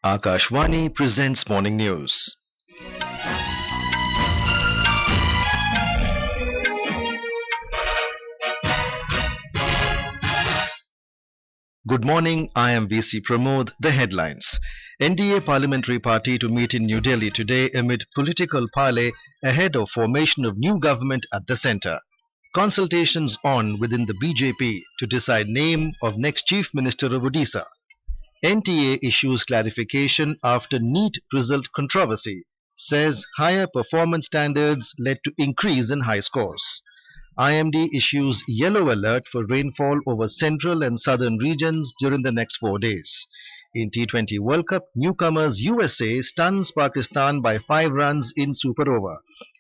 Akashvani presents morning news. Good morning, I am VC Pramod. The headlines. NDA Parliamentary Party to meet in New Delhi today amid political parley ahead of formation of new government at the centre. Consultations on within the BJP to decide name of next Chief Minister of Odisha. NTA issues clarification after NEET result controversy, says higher performance standards led to increase in high scores. IMD issues yellow alert for rainfall over central and southern regions during the next 4 days. In T20 World Cup, Newcomers USA stuns Pakistan by 5 runs in super over.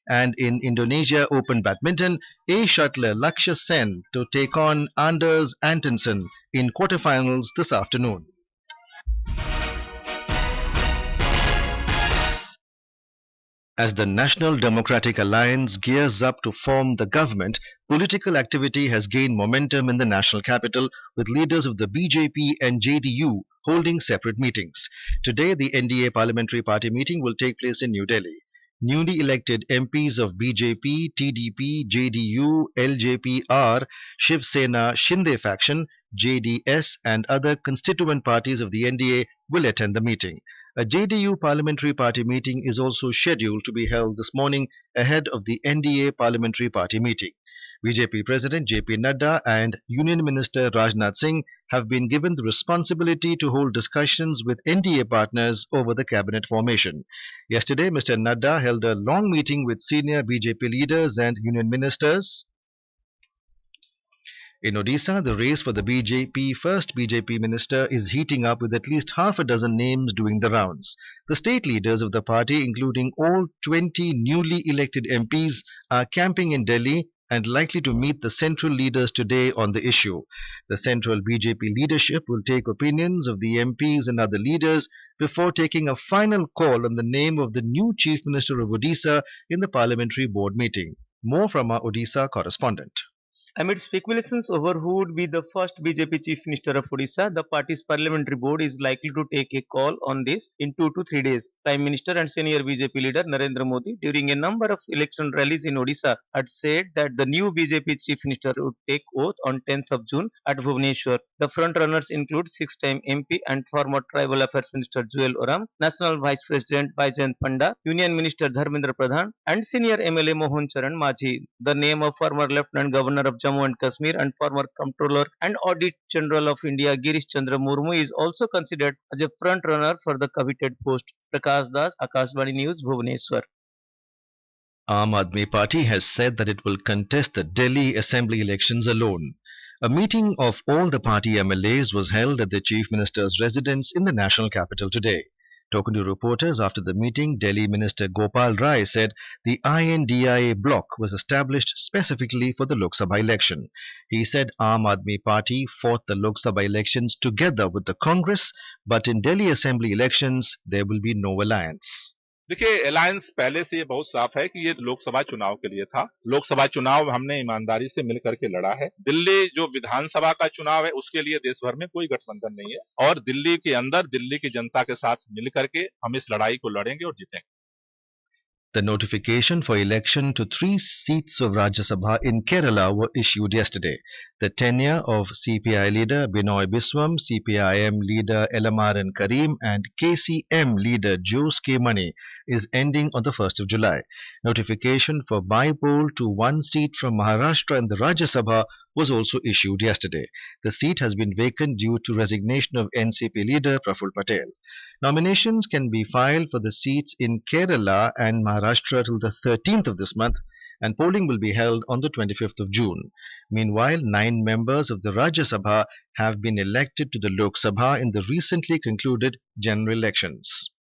And in Indonesia Open Badminton, a shuttler Lakshya Sen to take on Anders Antonsen in quarterfinals this afternoon. As the National Democratic Alliance gears up to form the government, political activity has gained momentum in the national capital, with leaders of the BJP and JDU holding separate meetings. Today, the NDA Parliamentary Party meeting will take place in New Delhi. Newly elected MPs of BJP, TDP, JDU, LJP-R, Shiv Sena Shinde faction, JDS and other constituent parties of the NDA will attend the meeting. A JDU Parliamentary Party meeting is also scheduled to be held this morning ahead of the NDA Parliamentary Party meeting. BJP President JP Nadda and Union Minister Rajnath Singh have been given the responsibility to hold discussions with NDA partners over the cabinet formation. Yesterday, Mr. Nadda held a long meeting with senior BJP leaders and union ministers. In Odisha, the race for the first BJP minister is heating up with at least half a dozen names doing the rounds. The state leaders of the party, including all 20 newly elected MPs, are camping in Delhi and likely to meet the central leaders today on the issue. The central BJP leadership will take opinions of the MPs and other leaders before taking a final call on the name of the new Chief Minister of Odisha in the parliamentary board meeting. More from our Odisha correspondent. Amid speculations over who would be the first BJP Chief Minister of Odisha, the party's parliamentary board is likely to take a call on this in 2 to 3 days. Prime Minister and senior BJP leader Narendra Modi, during a number of election rallies in Odisha, had said that the new BJP Chief Minister would take oath on 10th of June at Bhubaneswar. The front-runners include 6-time MP and former Tribal Affairs Minister Joel Oram, National Vice President Baijan Panda, Union Minister Dharmendra Pradhan, and senior MLA Mohan Charan Majhi. The name of former Lieutenant Governor of Jammu and Kashmir and former Comptroller and Audit General of India Girish Chandra Murmu is also considered as a front runner for the coveted post. Prakash Das, Akashvani News, Bhubaneswar. Aam Aadmi Party has said that it will contest the Delhi Assembly elections alone. A meeting of all the party MLAs was held at the Chief Minister's residence in the national capital today. Talking to reporters after the meeting, Delhi Minister Gopal Rai said the INDA bloc was established specifically for the Lok Sabha election. He said Aam Aadmi Party fought the Lok Sabha elections together with the Congress, but in Delhi Assembly elections there will be no alliance. देखिए alliance पहले से ये बहुत साफ है कि ये लोकसभा चुनाव के लिए था। लोकसभा चुनाव हमने ईमानदारी से मिलकर के लड़ा है। दिल्ली जो विधानसभा का चुनाव है उसके लिए देश भर में कोई गठबंधन नहीं है और दिल्ली के अंदर दिल्ली की जनता के साथ मिलकर के हम इस लड़ाई को लड़ेंगे और जीतेंगे। The notification for election to 3 seats of Rajya Sabha in Kerala were issued yesterday. The tenure of CPI leader Binoy Biswam, CPIM leader Elamaran Karim and KCM leader Jose K. Mani is ending on the 1st of July. Notification for by-poll to 1 seat from Maharashtra in the Rajya Sabha was also issued yesterday. The seat has been vacant due to resignation of NCP leader Praful Patel. Nominations can be filed for the seats in Kerala and Maharashtra till the 13th of this month, and polling will be held on the 25th of June. Meanwhile, 9 members of the Rajya Sabha have been elected to the Lok Sabha in the recently concluded general elections.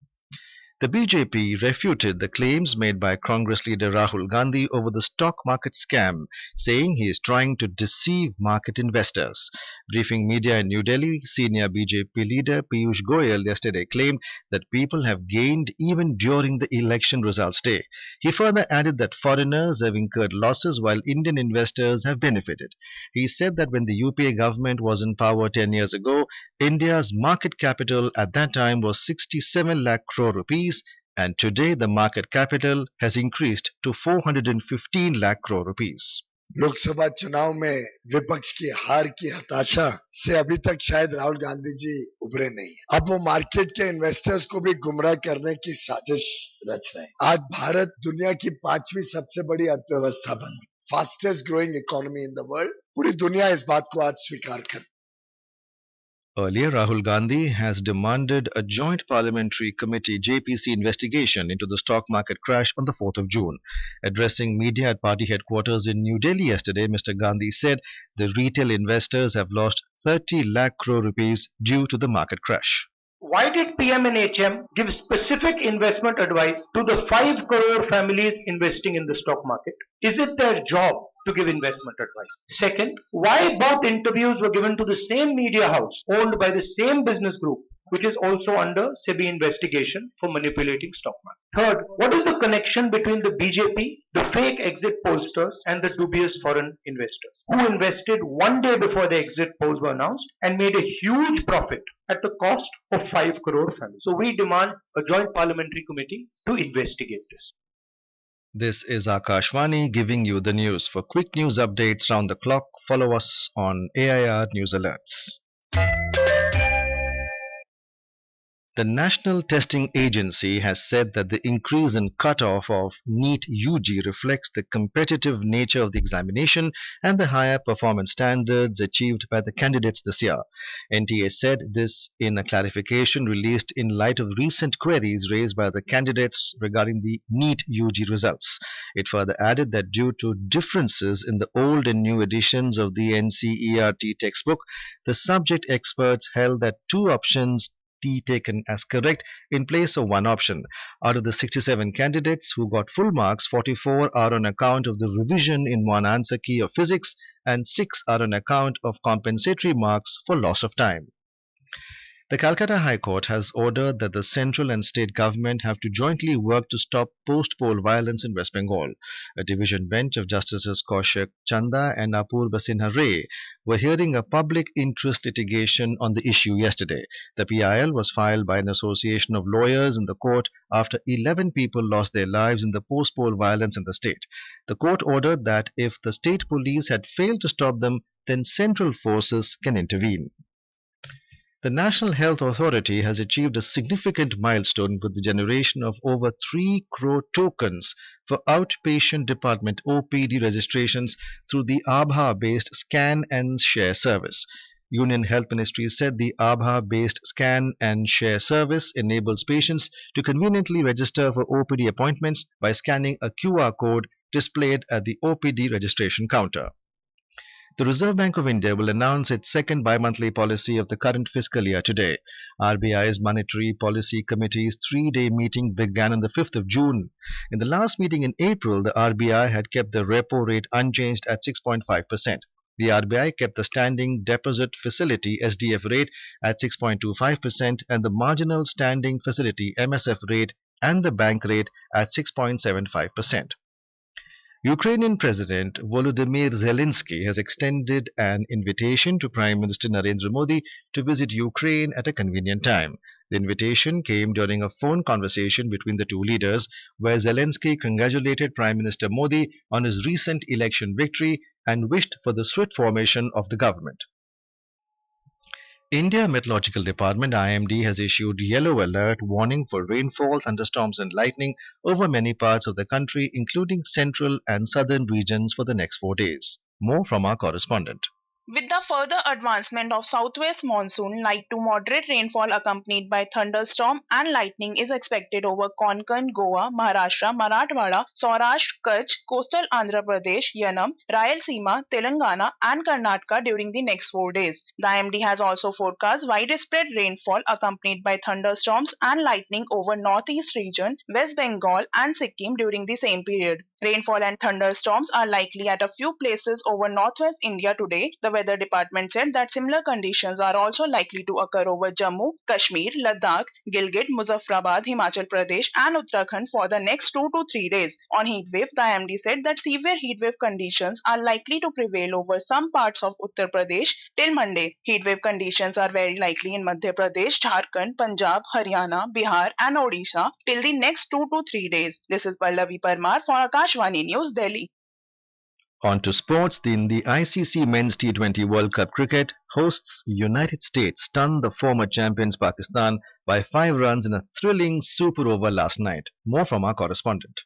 The BJP refuted the claims made by Congress leader Rahul Gandhi over the stock market scam, saying he is trying to deceive market investors. Briefing media in New Delhi, senior BJP leader Piyush Goyal yesterday claimed that people have gained even during the election results day. He further added that foreigners have incurred losses while Indian investors have benefited. He said that when the UPA government was in power 10 years ago, India's market capital at that time was 67 lakh crore rupees, and today the market capital has increased to 415 lakh crore rupees. Lok Sabha चुनाव में विपक्ष की हार की हताशा से अभी तक शायद राहुल गांधी जी उभरे नहीं। अब वो मार्केट के इन्वेस्टर्स को भी गुमराह करने की साजिश रच रहे हैं। आज भारत दुनिया की 5वीं सबसे बड़ी अर्थव्यवस्था बन, fastest growing economy in the world. पूरी दुनिया इस बात को आज स्वीकार करती है। Earlier, Rahul Gandhi has demanded a joint parliamentary committee JPC investigation into the stock market crash on the 4th of June. Addressing media at party headquarters in New Delhi yesterday, Mr. Gandhi said the retail investors have lost 30 lakh crore rupees due to the market crash. Why did PM and HM give specific investment advice to the 5 crore families investing in the stock market? Is it their job to give investment advice? Second, why both interviews were given to the same media house owned by the same business group, which is also under SEBI investigation for manipulating stock market? Third, what is the connection between the BJP, the fake exit pollsters, and the dubious foreign investors who invested one day before the exit polls were announced and made a huge profit at the cost of 5 crore families? So we demand a joint parliamentary committee to investigate this. This is Akashvani giving you the news. For quick news updates round the clock, follow us on AIR News Alerts. The National Testing Agency has said that the increase in cutoff of NEET UG reflects the competitive nature of the examination and the higher performance standards achieved by the candidates this year. NTA said this in a clarification released in light of recent queries raised by the candidates regarding the NEET UG results. It further added that due to differences in the old and new editions of the NCERT textbook, the subject experts held that two options T taken as correct in place of one option. Out of the 67 candidates who got full marks, 44 are on account of the revision in one answer key of physics and 6 are on account of compensatory marks for loss of time. The Calcutta High Court has ordered that the central and state government have to jointly work to stop post-poll violence in West Bengal. A division bench of Justices Kaushik Chanda and Apurva Sinha Ray were hearing a public interest litigation on the issue yesterday. The PIL was filed by an association of lawyers in the court after 11 people lost their lives in the post-poll violence in the state. The court ordered that if the state police had failed to stop them, then central forces can intervene. The National Health Authority has achieved a significant milestone with the generation of over 3 crore tokens for outpatient department OPD registrations through the Aadhaar-based scan and share service. Union Health Ministry said the Aadhaar-based scan and share service enables patients to conveniently register for OPD appointments by scanning a QR code displayed at the OPD registration counter. The Reserve Bank of India will announce its second bi-monthly policy of the current fiscal year today. RBI's Monetary Policy Committee's 3-day meeting began on the 5th of June. In the last meeting in April, the RBI had kept the repo rate unchanged at 6.5%. The RBI kept the Standing Deposit Facility SDF rate at 6.25% and the Marginal Standing Facility MSF rate and the bank rate at 6.75%. Ukrainian President Volodymyr Zelensky has extended an invitation to Prime Minister Narendra Modi to visit Ukraine at a convenient time. The invitation came during a phone conversation between the two leaders, where Zelensky congratulated Prime Minister Modi on his recent election victory and wished for the swift formation of the government. India Meteorological Department IMD has issued yellow alert warning for rainfall, thunderstorms and lightning over many parts of the country, including central and southern regions for the next 4 days. More from our correspondent. With the further advancement of southwest monsoon, light to moderate rainfall accompanied by thunderstorm and lightning is expected over Konkan, Goa, Maharashtra, Marathwada, Saurashtra, Kutch, coastal Andhra Pradesh, Yanam, Rayalaseema, Telangana and Karnataka during the next 4 days. The IMD has also forecast widespread rainfall accompanied by thunderstorms and lightning over northeast region, West Bengal and Sikkim during the same period. Rainfall and thunderstorms are likely at a few places over northwest India today. The weather department said that similar conditions are also likely to occur over Jammu, Kashmir, Ladakh, Gilgit, Muzaffarabad, Himachal Pradesh and Uttarakhand for the next 2 to 3 days. On heatwave, the IMD said that severe heatwave conditions are likely to prevail over some parts of Uttar Pradesh till Monday. Heatwave conditions are very likely in Madhya Pradesh, Jharkhand, Punjab, Haryana, Bihar and Odisha till the next 2 to 3 days. This is Pallavi Parmar for Akashvani News, Delhi. On to sports. In the ICC Men's T20 World Cup cricket, hosts United States stunned the former champions Pakistan by 5 runs in a thrilling super over last night. More from our correspondent.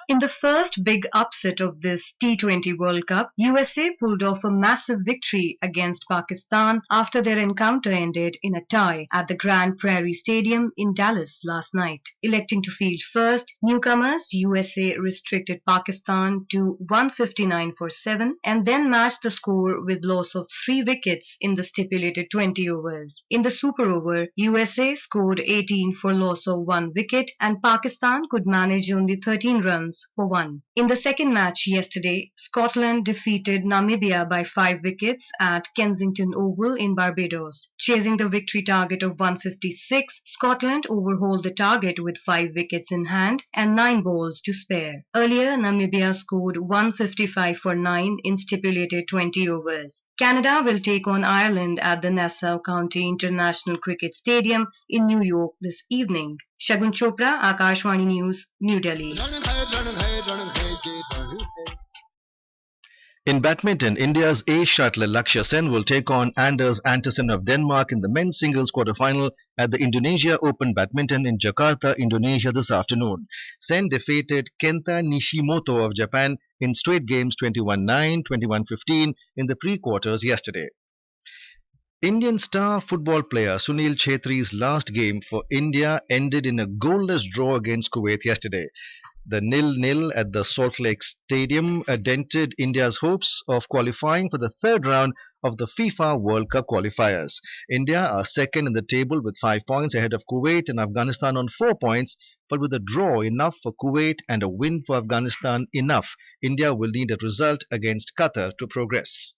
In the first big upset of this T20 World Cup, USA pulled off a massive victory against Pakistan after their encounter ended in a tie at the Grand Prairie Stadium in Dallas last night. Electing to field first, Newcomers USA restricted Pakistan to 159 for 7 and then matched the score with loss of 3 wickets in the stipulated 20 overs. In the super over, USA scored 18 for loss of 1 wicket and Pakistan could manage only 13 runs for 1. In the second match yesterday, Scotland defeated Namibia by 5 wickets at Kensington Oval in Barbados. Chasing the victory target of 156, Scotland overhauled the target with 5 wickets in hand and 9 balls to spare. Earlier, Namibia scored 155 for 9 in stipulated 20 overs. Canada will take on Ireland at the Nassau County International Cricket Stadium in New York this evening. Shagun Chopra, Akashvani News, New Delhi. In badminton, India's ace shuttler Lakshya Sen will take on Anders Antonsen of Denmark in the men's singles quarterfinal at the Indonesia Open Badminton in Jakarta, Indonesia this afternoon. Sen defeated Kenta Nishimoto of Japan in straight games 21-9, 21-15 in the pre-quarters yesterday. Indian star football player Sunil Chhetri's last game for India ended in a goalless draw against Kuwait yesterday. The 0-0 at the Salt Lake Stadium dented India's hopes of qualifying for the third round of the FIFA World Cup qualifiers. India are second in the table with 5 points ahead of Kuwait and Afghanistan on 4 points, but with a draw enough for Kuwait and a win for Afghanistan enough, India will need a result against Qatar to progress.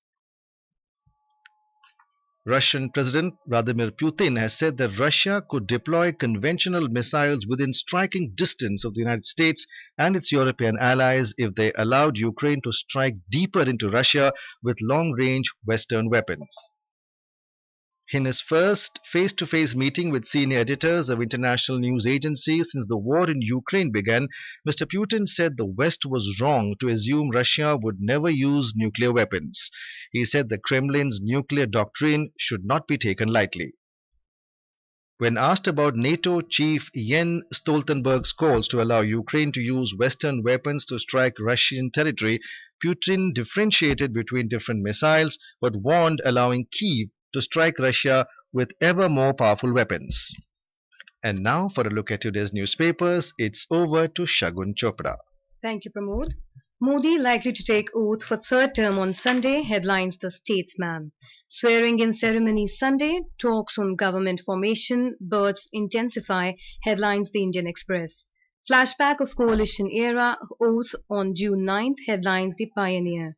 Russian President Vladimir Putin has said that Russia could deploy conventional missiles within striking distance of the United States and its European allies if they allowed Ukraine to strike deeper into Russia with long-range Western weapons. In his first face-to-face meeting with senior editors of international news agencies since the war in Ukraine began, Mr. Putin said the West was wrong to assume Russia would never use nuclear weapons. He said the Kremlin's nuclear doctrine should not be taken lightly. When asked about NATO chief Jens Stoltenberg's calls to allow Ukraine to use Western weapons to strike Russian territory, Putin differentiated between different missiles but warned allowing Kyiv to strike Russia with ever more powerful weapons. And now for a look at today's newspapers, it's over to Shagun Chopra. Thank you, Pramod. Modi likely to take oath for third term on Sunday, headlines The Statesman. Swearing in ceremony Sunday, talks on government formation, births intensify, headlines The Indian Express. Flashback of coalition era, oath on June 9th, headlines The Pioneer.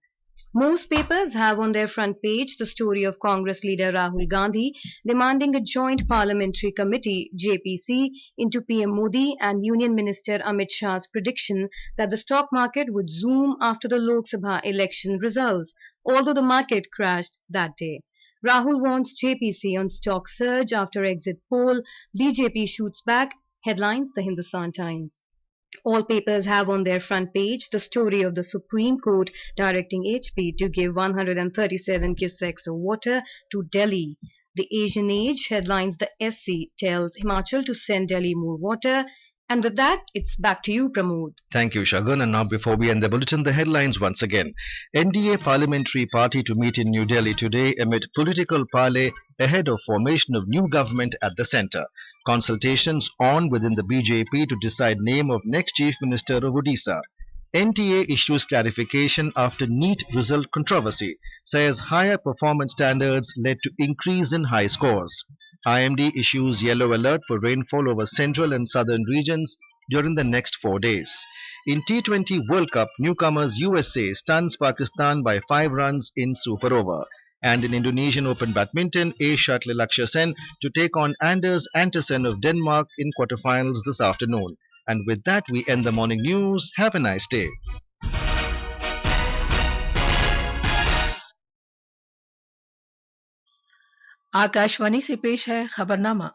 Most papers have on their front page the story of Congress leader Rahul Gandhi demanding a joint parliamentary committee JPC into PM Modi and Union Minister Amit Shah's prediction that the stock market would zoom after the Lok Sabha election results, although the market crashed that day. Rahul wants JPC on stock surge after exit poll, BJP shoots back, headlines The Hindustan Times. All papers have on their front page the story of the Supreme Court directing HP to give 137 cusecs of water to Delhi. The Asian Age headlines The SC tells Himachal to send Delhi more water. And with that, it's back to you, Pramod. Thank you, Shagun. And now, before we end the bulletin, the headlines once again. NDA Parliamentary Party to meet in New Delhi today amid political parley ahead of formation of new government at the centre. Consultations on within the BJP to decide name of next Chief Minister of Odisha. NTA issues clarification after NEET result controversy, says higher performance standards led to increase in high scores. IMD issues yellow alert for rainfall over central and southern regions during the next 4 days. In T20 World Cup, Newcomers USA stuns Pakistan by 5 runs in super over. And in Indonesian Open Badminton, A shuttler Lakshya Sen to take on Anders Antonsen of Denmark in quarterfinals this afternoon. And with that, we end the morning news. Have a nice day. Akashvani से पेश है खबरनामा।